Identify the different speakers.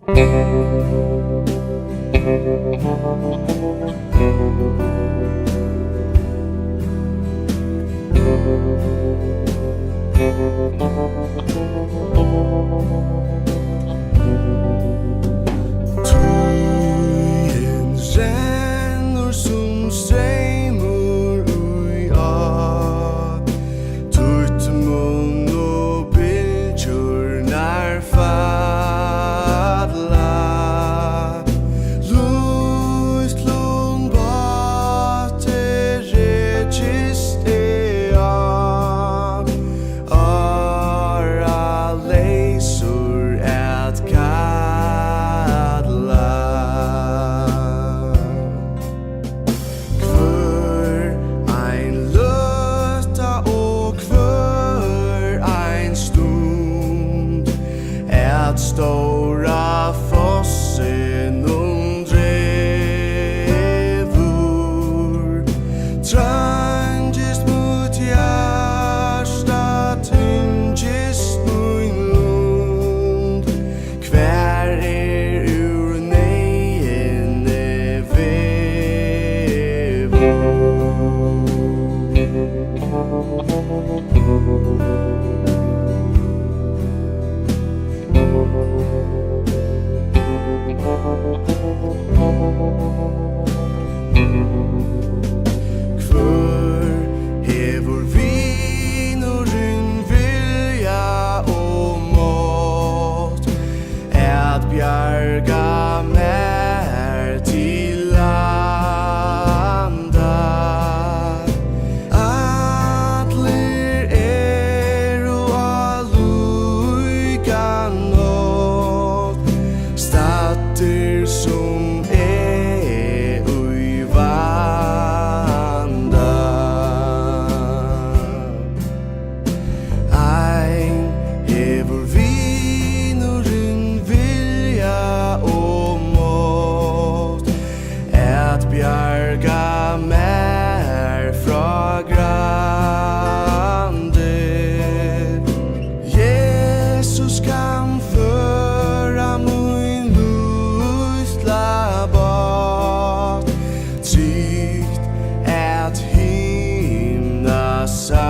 Speaker 1: Tøyen rennur som streymur ui átt, tutt mun og bylgjurnar falla. Lútlum báti rekist ára leysur at kalla. Hvør ein løta og hvør ein stund at stóra fossinum drevur, trængist mot hjarta, tyngist mín lund. Hver ur neyinni Hvør hevur vinurin vilja og mátt at bjarga mær til landa. Allir eru á líkan nátt, staddir sum ui vanda. Ein hevur vinurin vilja og mátt at bjarga mær frá grandi. Jesus kan føra mín lítla bát, trygt at himna sandi.